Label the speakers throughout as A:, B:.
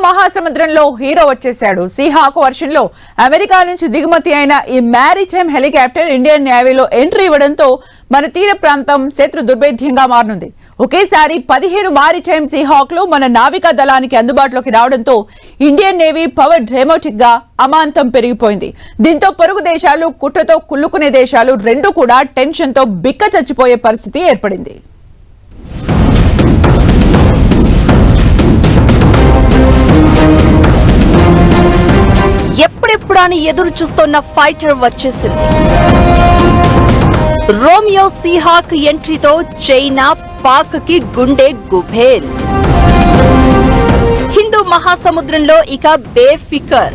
A: మహాసముద్రంలో హీరో వచ్చేశాడు. Seahawk వర్షన్లో America నుంచి దిగుమతి అయిన ఈ మ్యారిటైమ్ హెలికాప్టర్ ఇండియన్ నేవీలో ఎంట్రీ ఇవ్వడంతో మన తీర ప్రాంతం శత్రు దుర్భేద్యంగా మారనుంది. ఒకేసారి 15 మారిటైమ్ సీహాక్లు మన నావికా దళానికి అందుబాటులోకి రావడంతో ఇండియన్ నేవీ పవర్ డ్రామాటిక్ గా అమాంతం పెరిగిపోయింది. దీంతో పొరుగు దేశాలు, కుట్రతో కుళ్ళుకునే దేశాలు రెండు కూడా టెన్షన్ తో బిక్క చచ్చిపోయే పరిస్థితి ఏర్పడింది.
B: ఎప్పుడెప్పుడని ఎదురు చూస్తున్న ఫైటర్ వచ్చేసింది. రోమియో సీహాక్ ఎంట్రీతో చైనా, పాక్ కి గుండె గుబేల్. హిందూ మహాసముద్రంలో ఇక బేఫికర్.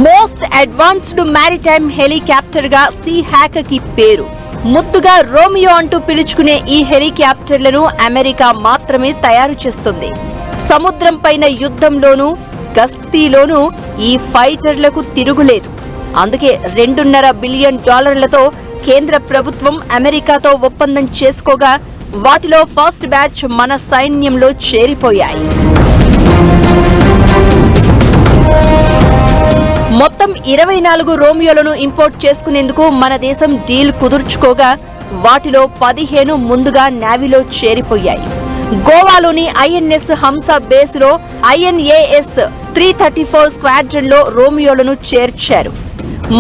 B: మోస్ట్ అడ్వాన్స్డ్ మ్యారిటైమ్ హెలికాప్టర్ గా సీహాక్ కి పేరు. ముద్దుగా రోమియో అంటూ పిలుచుకునే ఈ హెలికాప్టర్లను అమెరికా మాత్రమే తయారు చేస్తుంది. సముద్రం పైన యుద్ధంలోనూ, గస్తీలోనూ ఈ ఫైటర్లకు తిరుగులేదు. అందుకే $2.5 బిలియన్ కేంద్ర ప్రభుత్వం అమెరికాతో ఒప్పందం చేసుకోగా వాటిలో ఫస్ట్ బ్యాచ్ మన సైన్యంలో చేరిపోయాయి. మొత్తం 24 రోమియోలను ఇంపోర్ట్ చేసుకునేందుకు మన దేశం డీల్ కుదుర్చుకోగా వాటిలో 15 ముందుగా నేవీలో చేరిపోయాయి. గోవాలోని ఐఎన్ఎస్ హంస బేస్ లో INAS 334 స్క్వాడ్రన్ లో రోమియోలను చేర్చారు.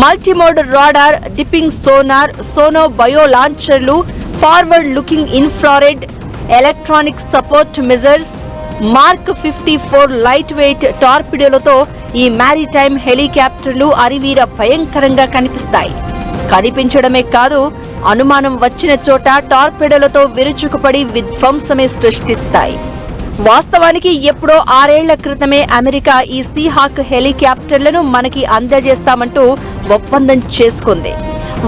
B: Multimode radar, dipping sonar, sonobuoy లాంచర్లు, forward looking infrared, electronic support measures, mark 54 light weight టార్పిడోలతో ఈ మ్యారిటైమ్ హెలికాప్టర్లు అరివీర భయంకరంగా కనిపిస్తాయి. కనిపించడమే కాదు, అనుమానం వచ్చిన చోట టార్పెడోలతో విరుచుకుపడి విధ్వంసమే సృష్టిస్తాయి. వాస్తవానికి ఎప్పుడో 6 ఏళ్ల క్రితమే అమెరికా ఈ సీహాక్ హెలికాప్టర్లను మనకి అందజేస్తామంటూ ఒప్పందం చేసుకుంది.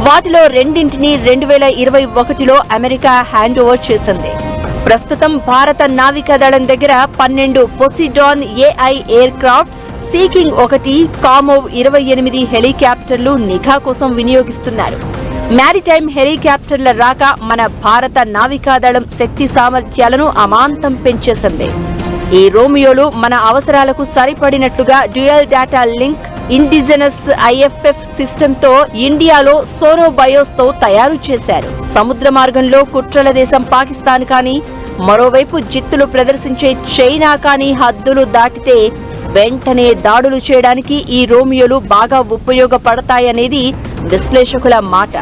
B: వాటిలో 2ంటిని 2021లో అమెరికా హ్యాండ్ ఓవర్ చేసింది. ప్రస్తుతం భారత నావికా దళం దగ్గర 12 పొసిడాన్ AI ఎయిర్ క్రాఫ్ట్స్, సీకింగ్ 1, కామోవ్ 28 హెలికాప్టర్లు నిఘా కోసం వినియోగిస్తున్నారు. మ్యారిటైమ్ హెలికాప్టర్ల రాక మన భారత నావికాదళం శక్తి సామర్థ్యాలను అమాంతం పెంచేసింది. ఈ రోమియోలు మన అవసరాలకు సరిపడినట్లుగా dual data link, indigenous IFF system తో ఇండియాలో సోనో బయోస్ తో తయారు చేశారు. సముద్ర మార్గంలో కుట్రల దేశం పాకిస్తాన్ కానీ, మరోవైపు జిత్తులు ప్రదర్శించే చైనా కానీ హద్దులు దాటితే వెంటనే దాడులు చేయడానికి ఈ రోమియోలు బాగా ఉపయోగపడతాయనేది విశ్లేషకుల మాట.